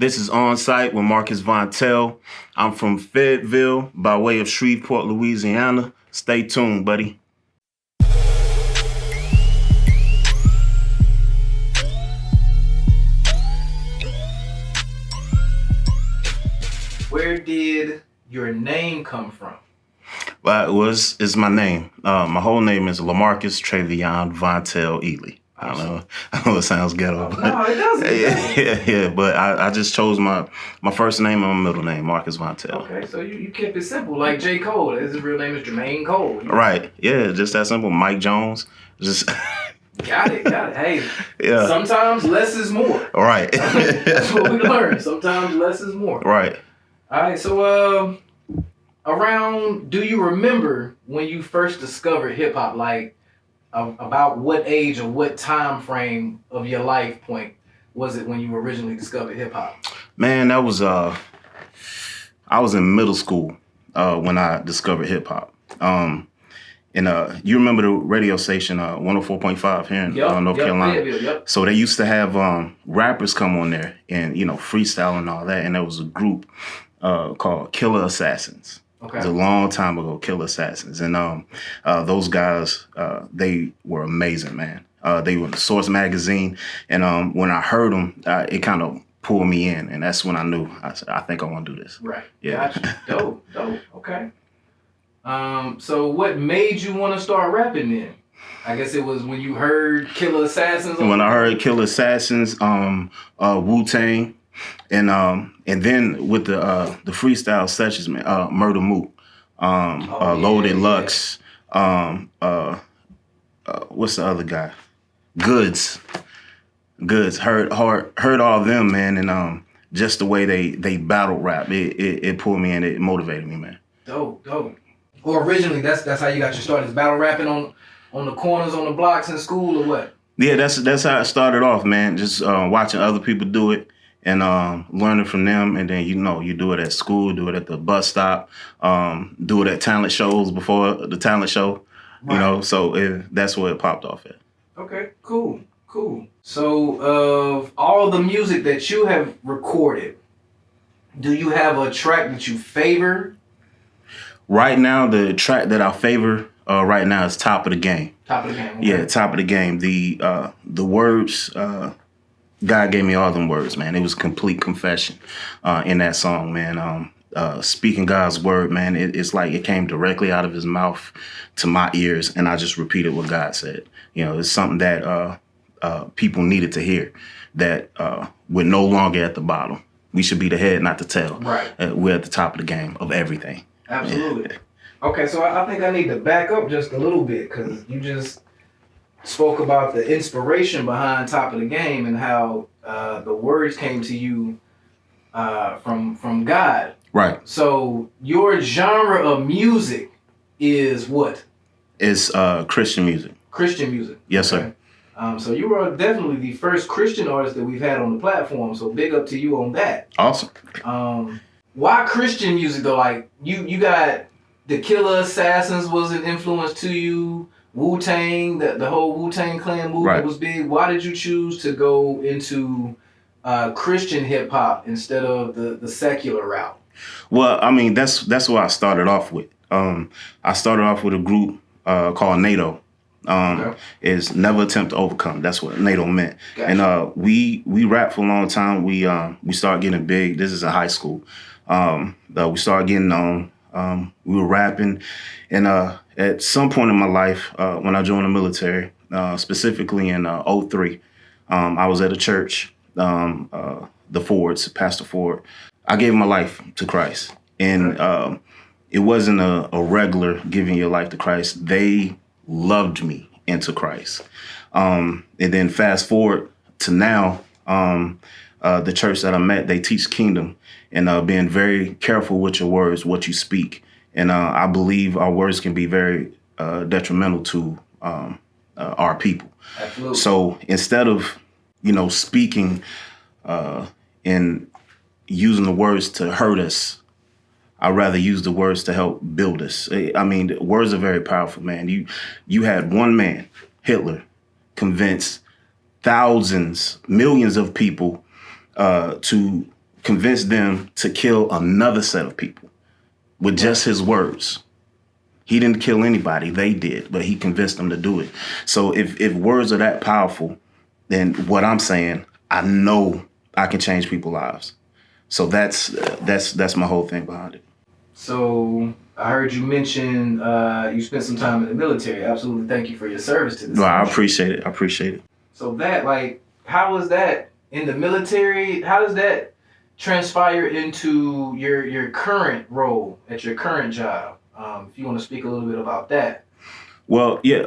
This is On Site with Marcus Vontell. I'm from Fayetteville by way of Shreveport, Louisiana. Stay tuned, buddy. Where did your name come from? Well, it's my name. My whole name is LaMarcus Travion Vontell Ely. I know it sounds ghetto, but no, it doesn't. yeah. But I just chose my first name and my middle name, Marcus Vontell. Okay, so you kept it simple, like J. Cole. His real name is Jermaine Cole. Right. Yeah, just that simple. Mike Jones. Just Got it. Hey, yeah. Sometimes less is more. Right. That's what we learned. Sometimes less is more. Right. All right. So, do you remember when you first discovered hip hop? Like, about what age or what time frame of your life point was it when you originally discovered hip hop? Man, that was I was in middle school when I discovered hip hop. You remember the radio station 104.5 here in North Carolina? Yep. So they used to have rappers come on there and freestyle and all that, and there was a group called Killer Assassins. Okay. It was a long time ago, Killer Assassins. And those guys, they were amazing, man. They were in Source magazine. And when I heard them, it kind of pulled me in. And that's when I knew, I think I want to do this. Right. Yeah. Gotcha. Dope. Okay. So what made you want to start rapping then? I guess it was when you heard Killer Assassins. When I heard Killer Assassins, Wu-Tang. And then with the freestyle sessions, man, Murder Mook, Loaded Lux, what's the other guy? Goods. Heard all of them, man, and just the way they battle rap, it pulled me in, it motivated me, man. Dope. Well, originally that's how you got your start, is battle rapping on the corners, on the blocks in school, or what? Yeah, that's how it started off, man. Just watching other people do it. And learning from them, and then you do it at school, do it at the bus stop, do it at talent shows before the talent show, right. So that's where it popped off at. Okay, cool. So of all the music that you have recorded, do you have a track that you favor? Right now, the track that I favor right now is Top of the Game. Top of the Game. Okay. Yeah, Top of the Game. The words. God gave me all them words, man. It was complete confession in that song, man. Speaking God's word, man, it's like it came directly out of his mouth to my ears, and I just repeated what God said. It's something that people needed to hear, that we're no longer at the bottom. We should be the head, not the tail. Right. We're at the top of the game of everything. Absolutely. Yeah. Okay, so I think I need to back up just a little bit, because you just spoke about the inspiration behind Top of the Game and how the words came to you from God. Right. So your genre of music is what? It's Christian music. Christian music. Yes, okay. Sir. So you are definitely the first Christian artist that we've had on the platform. So big up to you on that. Awesome. Why Christian music though? Like you got the Killer Assassins was an influence to you. Wu-Tang, the whole Wu-Tang Clan movement was big. Why did you choose to go into Christian hip hop instead of the secular route? Well, I mean, that's what I started off with. I started off with a group called NATO. Is Never Attempt to Overcome. That's what NATO meant. Gotcha. And we rapped for a long time. We started getting big. This is in high school. We started getting known. We were rapping, and at some point in my life, when I joined the military, specifically in 2003, I was at a church, the Fords, Pastor Ford. I gave my life to Christ, and it wasn't a regular giving your life to Christ. They loved me into Christ. And then fast forward to now, the church that I'm at, they teach kingdom and being very careful with your words, what you speak. And I believe our words can be very detrimental to our people. Absolutely. So instead of, speaking and using the words to hurt us, I'd rather use the words to help build us. I mean, words are very powerful, man. You had one man, Hitler, convince thousands, millions of people to convinced them to kill another set of people with just his words. He didn't kill anybody, they did, but he convinced them to do it. So if words are that powerful, then what I'm saying, I know I can change people's lives. So that's my whole thing behind it. So I heard you mention you spent some time in the military. Absolutely, thank you for your service to this. No, I appreciate it. So that, like, how was that in the military? How does that transpire into your current role at your current job? If you want to speak a little bit about that. Well, yeah,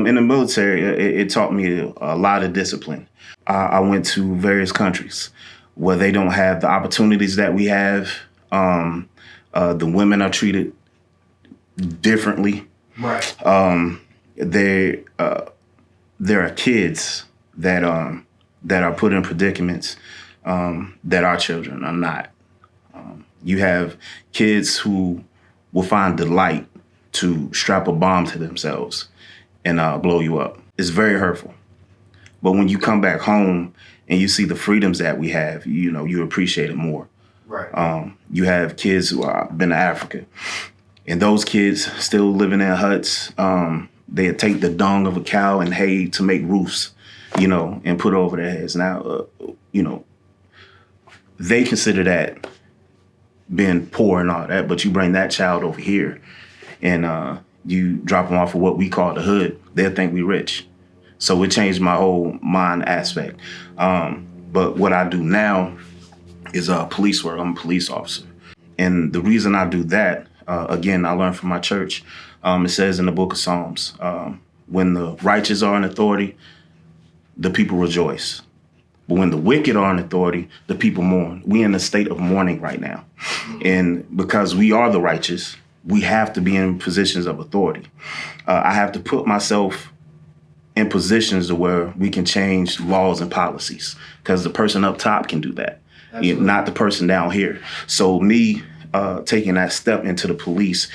in the military, it taught me a lot of discipline. I went to various countries where they don't have the opportunities that we have. The women are treated differently. Right. There are kids that are put in predicaments that our children are not. You have kids who will find delight to strap a bomb to themselves and blow you up. It's very hurtful. But when you come back home and you see the freedoms that we have, you appreciate it more. Right. You have kids who have been to Africa, and those kids still living in huts. They take the dung of a cow and hay to make roofs, and put over their heads. Now, they consider that being poor and all that, but you bring that child over here and you drop them off of what we call the hood, they'll think we rich. So it changed my whole mind aspect. But what I do now is police work. I'm a police officer. And the reason I do that, again, I learned from my church. It says in the book of Psalms, when the righteous are in authority, the people rejoice. But when the wicked are in authority, the people mourn. We in a state of mourning right now. And because we are the righteous, we have to be in positions of authority. I have to put myself in positions to where we can change laws and policies, because the person up top can do that, not the person down here. So me taking that step into the police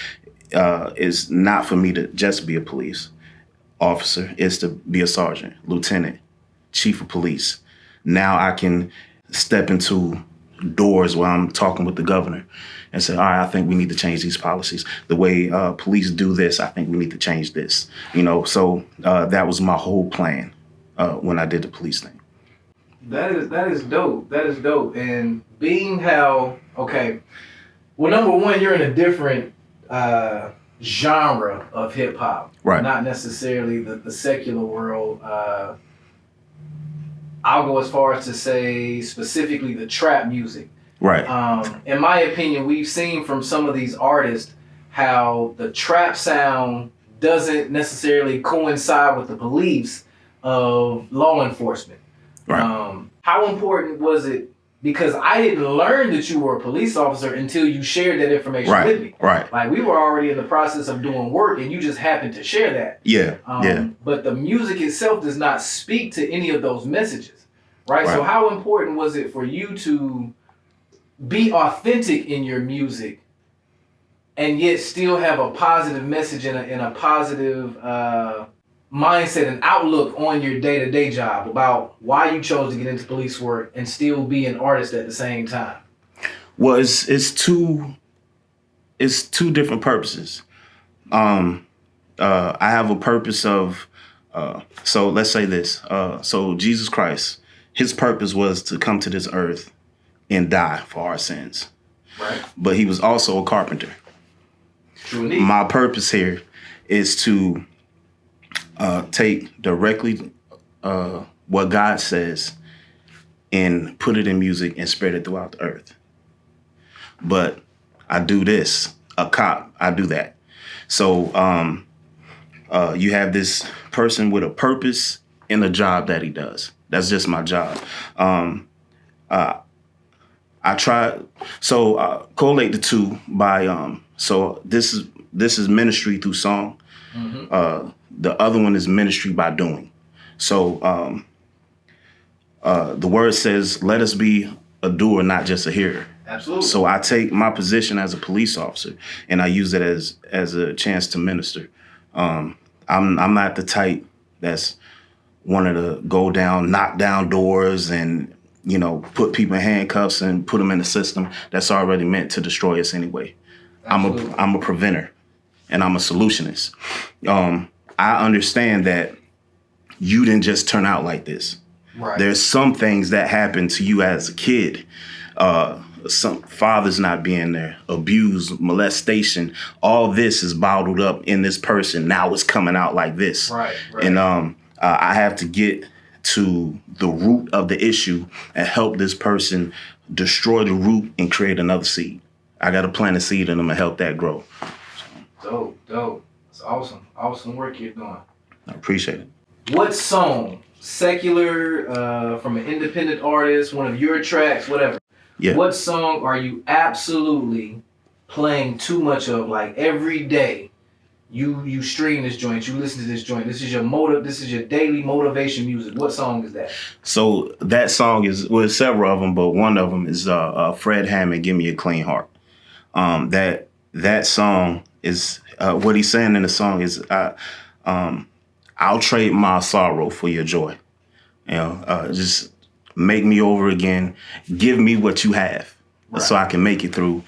is not for me to just be a police officer. It's to be a sergeant, lieutenant, chief of police. Now I can step into doors where I'm talking with the governor and say, all right, I think we need to change these policies. The way police do this, I think we need to change this. So that was my whole plan when I did the police thing. That is dope. That is dope. And being how, okay, well, number one, you're in a different genre of hip hop. Right. Not necessarily the secular world. I'll go as far as to say specifically the trap music. Right. In my opinion, we've seen from some of these artists how the trap sound doesn't necessarily coincide with the beliefs of law enforcement. Right. How important was it? Because I didn't learn that you were a police officer until you shared that information with me. Right. Like, we were already in the process of doing work and you just happened to share that. Yeah. But the music itself does not speak to any of those messages. Right? So how important was it for you to be authentic in your music and yet still have a positive message and a positive mindset and outlook on your day-to-day job about why you chose to get into police work and still be an artist at the same time? Well, it's two different purposes. I have a purpose of so let's say this. So Jesus Christ, his purpose was to come to this earth and die for our sins. Right. But he was also a carpenter. True indeed. My purpose here is to take directly what God says and put it in music and spread it throughout the earth. But I do this, a cop, I do that. So you have this person with a purpose in the job that he does. That's just my job. I try correlate the two by so this is ministry through song. Mm-hmm. The other one is ministry by doing. So the word says, let us be a doer, not just a hearer. Absolutely. So I take my position as a police officer and I use it as a chance to minister. I'm not the type that's wanted to go down, knock down doors and put people in handcuffs and put them in a system that's already meant to destroy us anyway. Absolutely. I'm a preventer, and I'm a solutionist. I understand that you didn't just turn out like this. Right. There's some things that happen to you as a kid. Some fathers not being there, abuse, molestation, all this is bottled up in this person. Now it's coming out like this. Right. And I have to get to the root of the issue and help this person destroy the root and create another seed. I got to plant a seed in them and help that grow. Dope. It's awesome. Awesome work you're doing. I appreciate it. What song, secular, from an independent artist, one of your tracks, whatever. Yeah. What song are you absolutely playing too much of? Like every day, you stream this joint, you listen to this joint. This is your daily motivation music. What song is that? So that song is several of them, but one of them is Fred Hammond, "Give Me a Clean Heart." That song is what he's saying in the song is I'll trade my sorrow for your joy. Just make me over again. Give me what you have, right, so I can make it through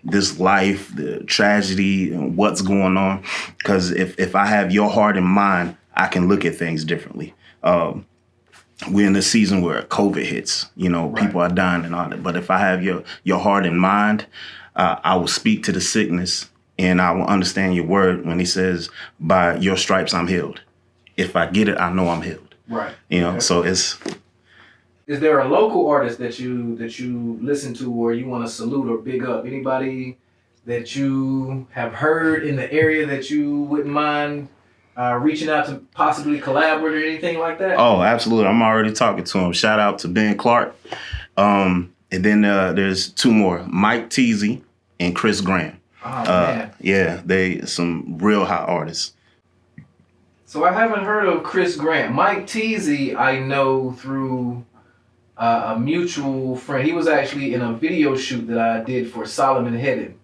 this life, the tragedy, and what's going on. Because if I have your heart and mind, I can look at things differently. We're in the season where COVID hits. Right. People are dying and all that. But if I have your heart and mind, I will speak to the sickness, and I will understand your word when he says, "By your stripes I'm healed." If I get it, I know I'm healed. Right. So it's. Is there a local artist that you listen to or you want to salute or big up? Anybody that you have heard in the area that you wouldn't mind reaching out to possibly collaborate or anything like that? Oh, absolutely. I'm already talking to him. Shout out to Ben Clark. And then there's two more, Mike Teasy and Chris Graham. Oh, man. Yeah, they some real hot artists. So I haven't heard of Chris Grant. Mike Teasy I know through a mutual friend. He was actually in a video shoot that I did for Solomon Headed.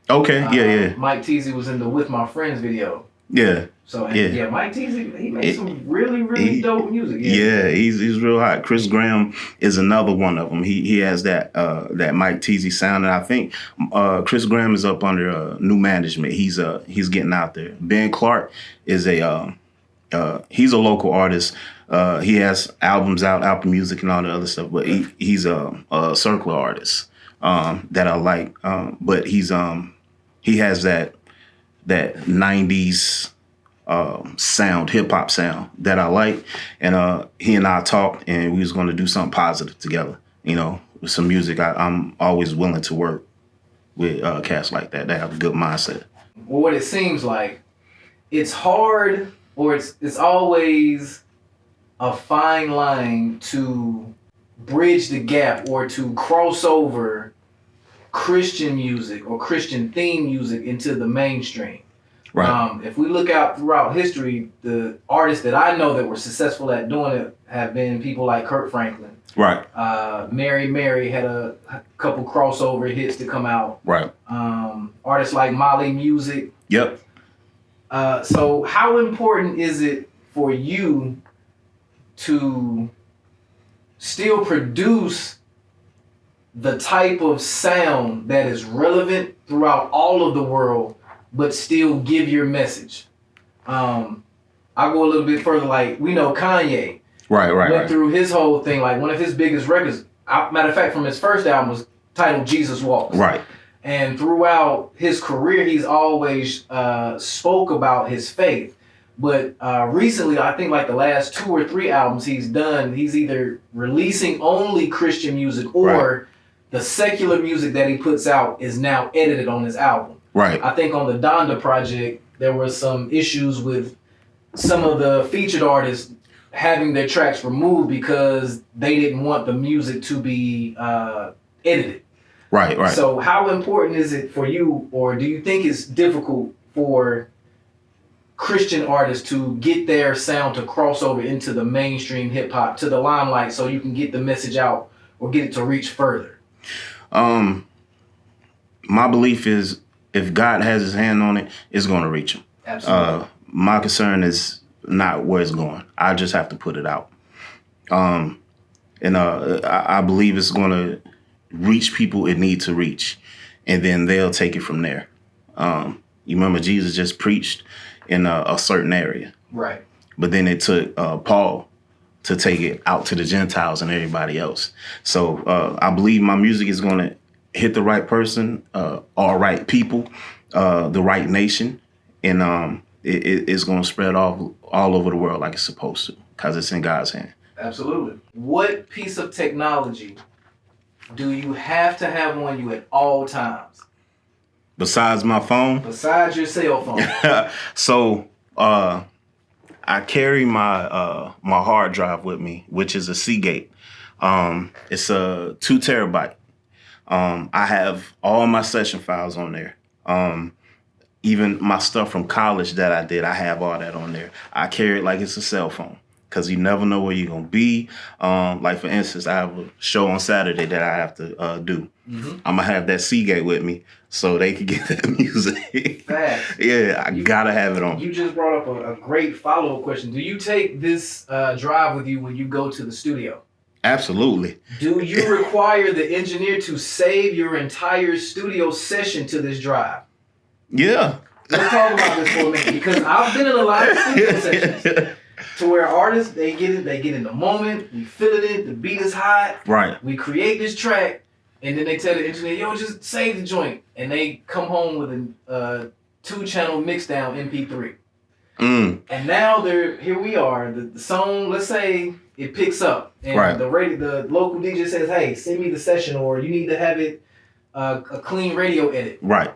Okay, yeah. Mike Teasy was in the With My Friends video. Yeah. So Mike Teasy, he made some really dope music. Yeah, he's real hot. Chris Graham is another one of them. He has that Mike Teasy sound, and I think Chris Graham is up under new management. He's getting out there. Ben Clark is he's a local artist. He has albums out, Apple Music and all the other stuff, but he's a circular artist that I like. But he has that 90s sound, hip hop sound that I like. And he and I talked, and we was going to do something positive together. With some music. I'm always willing to work with cats like that. They have a good mindset. Well, what it seems like, it's hard, or it's always a fine line to bridge the gap or to cross over Christian music or Christian theme music into the mainstream. Right. If we look out throughout history, the artists that I know that were successful at doing it have been people like Kirk Franklin. Right. Mary had a couple crossover hits to come out. Right. Artists like Molly Music. Yep. So how important is it for you to still produce the type of sound that is relevant throughout all of the world, but still give your message? I'll go a little bit further. Like, we know Kanye went through his whole thing. Like, one of his biggest records, matter of fact, from his first album, was titled Jesus Walks. Right. And throughout his career, he's always spoke about his faith. But recently, I think like the last 2 or 3 albums he's done, he's either releasing only Christian music or the secular music that he puts out is now edited on his album. Right. I think on the Donda project, there were some issues with some of the featured artists having their tracks removed because they didn't want the music to be edited. Right. So how important is it for you, or do you think it's difficult for Christian artists to get their sound to cross over into the mainstream hip hop, to the limelight, so you can get the message out or get it to reach further? My belief is if God has his hand on it, it's going to reach him. Absolutely. My concern is not where it's going. I just have to put it out. And I believe it's going to reach people it need to reach, and then they'll take it from there. You remember Jesus just preached in a certain area, right? But then it took Paul to take it out to the Gentiles and everybody else. So I believe my music is going to hit the right person, all right people, the right nation, and it's going to spread all over the world like it's supposed to, because it's in God's hand. Absolutely. What piece of technology do you have to have on you at all times? Besides my phone? Besides your cell phone. So I carry my my hard drive with me, which is a Seagate. It's a 2 terabyte. I have all my session files on there. Even my stuff from college that I did, I have all that on there. I carry it like it's a cell phone, because you never know where you're going to be. Like, for instance, I have a show on Saturday that I have to do. Mm-hmm. I'm going to have that Seagate with me so they can get that music. Facts. Yeah, I got to have it on. You just brought up a great follow-up question. Do you take this drive with you when you go to the studio? Absolutely. Do you require the engineer to save your entire studio session to this drive? Yeah. Let's talk about this for a minute, because I've been in a lot of studio sessions to where artists, they get in the moment, we feeling it, the beat is hot, right? We create this track, and then they tell the engineer, yo, just save the joint, and they come home with a 2-channel mix down MP3. And now here we are, the song, let's say it picks up, and the local DJ says, hey, send me the session, or you need to have it a clean radio edit. Right.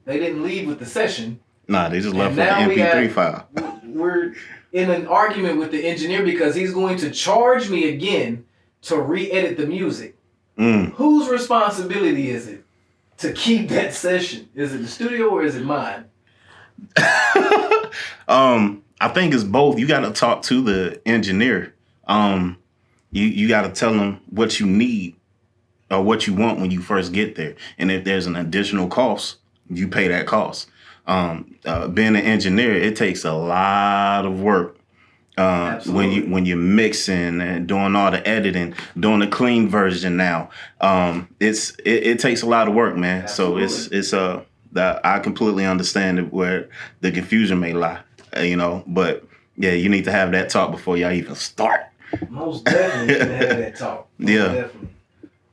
They didn't leave with the session. Nah, they just left with the MP3 file. We're in an argument with the engineer because he's going to charge me again to re-edit the music. Whose responsibility is it to keep that session? Is it the studio or is it mine? I think it's both. You got to talk to the engineer. You got to tell them what you need or what you want when you first get there. And if there's an additional cost, you pay that cost. Being an engineer, it takes a lot of work when you're mixing and doing all the editing, doing the clean version now. It takes a lot of work, man. Absolutely. So it's that I completely understand where the confusion may lie, But yeah, you need to have that talk before y'all even start. Most definitely need to have that talk. Definitely.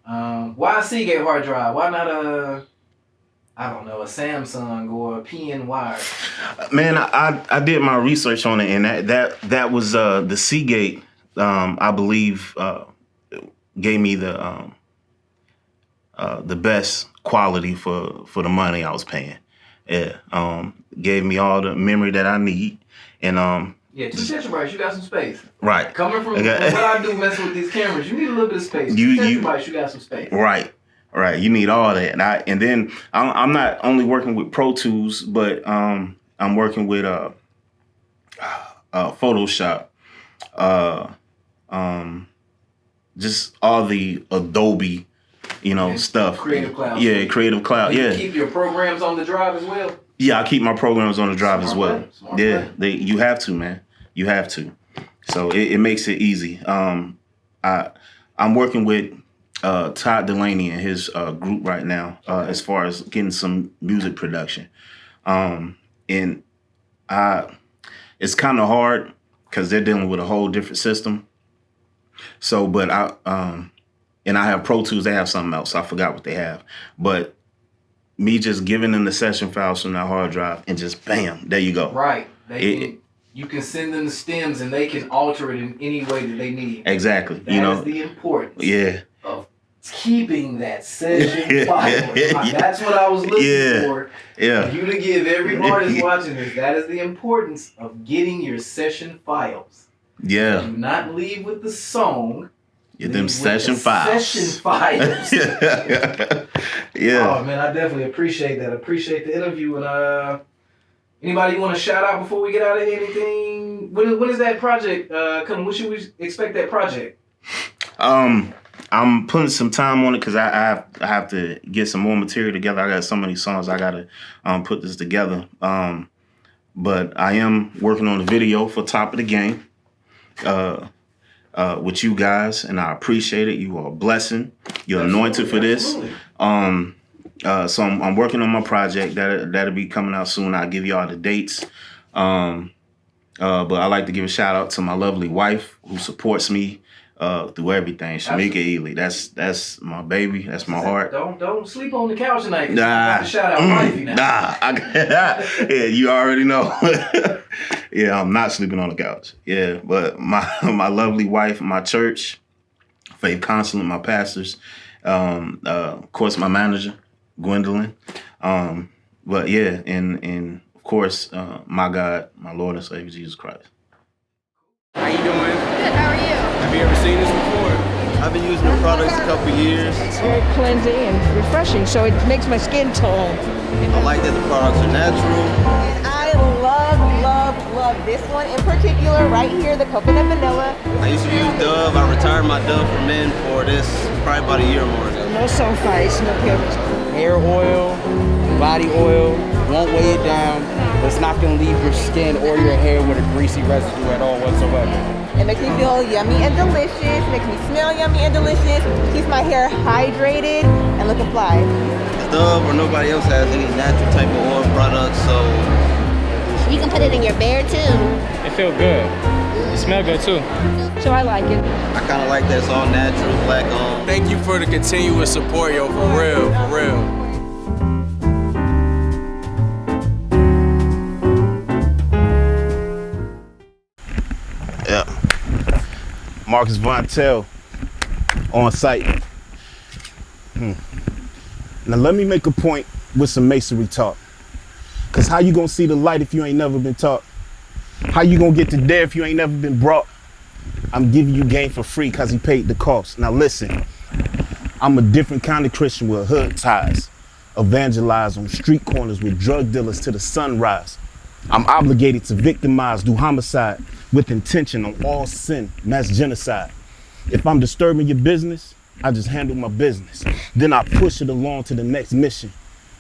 Why a Seagate hard drive? Why not a Samsung or a PNY? Man, I did my research on it, and that was the Seagate. I believe gave me the best quality for the money I was paying. Yeah, gave me all the memory that I need, and 2 terabytes, you got some space. Right. Coming from what I do messing with these cameras, you need a little bit of space. 2 terabytes, you got some space. Right. Right, you need all that, and then I'm not only working with Pro Tools, but I'm working with Photoshop, just all the Adobe, stuff. Creative Cloud. Yeah, Creative Cloud. You keep your programs on the drive as well. Yeah, I keep my programs on the drive as well. Smart play. You have to, man. You have to. So it makes it easy. I'm working with Todd Delaney and his group right now, as far as getting some music production. And it's kind of hard because they're dealing with a whole different system. So, but I have Pro Tools, they have something else. I forgot what they have. But me just giving them the session files from that hard drive and just bam, there you go. Right. You can send them the stems and they can alter it in any way that they need. Exactly. That is the importance. Yeah. Of keeping that session file. That's what I was looking for. Yeah. For you to give every artist watching this. That is the importance of getting your session files. Do not leave with the song. Get them session files. Session files. Yeah. Oh man, I definitely appreciate that. Appreciate the interview. And anybody you want to shout out before we get out of here? Anything? When is that project coming? When should we expect that project? I'm putting some time on it because I have to get some more material together. I got so many songs I gotta put this together. But I am working on the video for Top of the Game. with you guys, and I appreciate it. You are a blessing. You're anointed for this. So I'm working on my project that'll be coming out soon. I'll give you all the dates. But I like to give a shout out to my lovely wife who supports me through everything. Shamika Ely, that's my baby. That's my heart. Don't sleep on the couch tonight. Nah, shout out wifey now. Yeah, you already know. Yeah, I'm not sleeping on the couch. Yeah, but my lovely wife, my church, faith counseling, my pastors, of course my manager, Gwendolyn. But yeah, and of course my God, my Lord and Savior Jesus Christ. How you doing? Good, how are you? Have you ever seen this before? I've been using the products a couple years. It's very cleansing and refreshing, so it makes my skin tone. I like that the products are natural. And I love this one in particular, right here, the coconut vanilla. I used to use Dove. I retired my Dove for men for this probably about a year or more ago. No sulfites, no chemicals. Hair oil, body oil, won't weigh it down, but it's not gonna leave your skin or your hair with a greasy residue at all whatsoever. It makes me feel yummy and delicious, makes me smell yummy and delicious, keeps my hair hydrated and looking fly. Dove or nobody else has any natural type of oil products, so you can put it in your beard too. It feel good. It smell good too. So I like it. I kind of like that it's all natural, black owned. Thank you for the continuous support, yo, for real, for real. Yeah. Marcus Vontell on site. Now let me make a point with some masonry talk. Cause how you gonna see the light if you ain't never been taught? How you gonna get to there if you ain't never been brought? I'm giving you game for free cause he paid the cost. Now listen, I'm a different kind of Christian with hood ties. Evangelize on street corners with drug dealers to the sunrise. I'm obligated to victimize, do homicide with intention on all sin, mass genocide. If I'm disturbing your business, I just handle my business. Then I push it along to the next mission,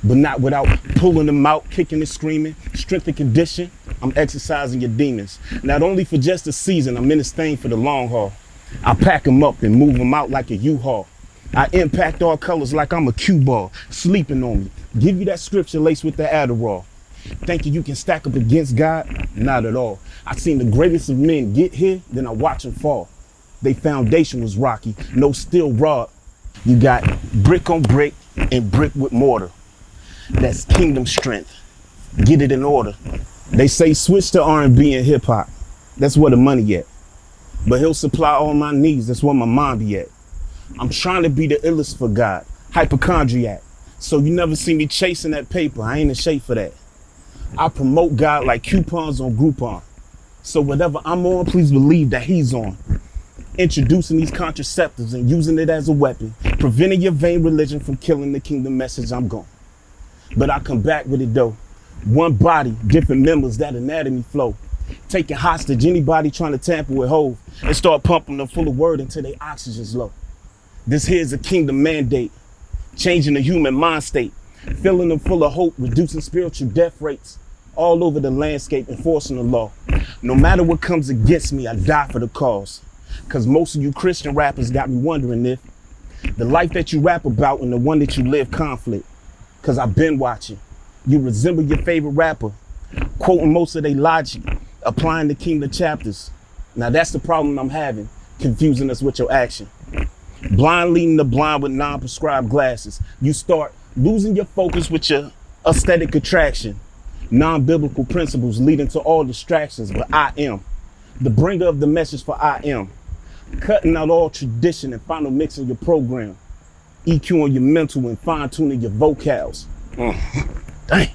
but not without pulling them out, kicking and screaming. Strength and condition, I'm exercising your demons. Not only for just a season, I'm in this thing for the long haul. I pack them up and move them out like a U-Haul. I impact all colors like I'm a cue ball, sleeping on me. Give you that scripture laced with the Adderall. Thinking you can stack up against God? Not at all. I seen the greatest of men get here, then I watch them fall. They foundation was rocky, no steel rod. You got brick on brick and brick with mortar. That's kingdom strength. Get it in order. They say switch to R&B and hip hop. That's where the money at. But he'll supply all my needs. That's where my mind be at. I'm trying to be the illest for God. Hypochondriac. So you never see me chasing that paper. I ain't in shape for that. I promote God like coupons on Groupon. So whatever I'm on, please believe that he's on. Introducing these contraceptives and using it as a weapon, preventing your vain religion from killing the kingdom message, I'm gone. But I come back with it though. One body, different members, that anatomy flow. Taking hostage anybody trying to tamper with Hove and start pumping them full of word until their oxygen's low. This here's a kingdom mandate, changing the human mind state, filling them full of hope, reducing spiritual death rates all over the landscape, enforcing the law. No matter what comes against me, I die for the cause. Cause most of you Christian rappers got me wondering if the life that you rap about and the one that you live conflict. Cause I've been watching. You resemble your favorite rapper, quoting most of their logic, applying the kingdom chapters. Now that's the problem I'm having, confusing us with your action. Blind leading the blind with non-prescribed glasses. You start losing your focus with your aesthetic attraction. Non-biblical principles leading to all distractions, but I am the bringer of the message, for I am cutting out all tradition and final mixing your program, EQing your mental and fine-tuning your vocals. Dang.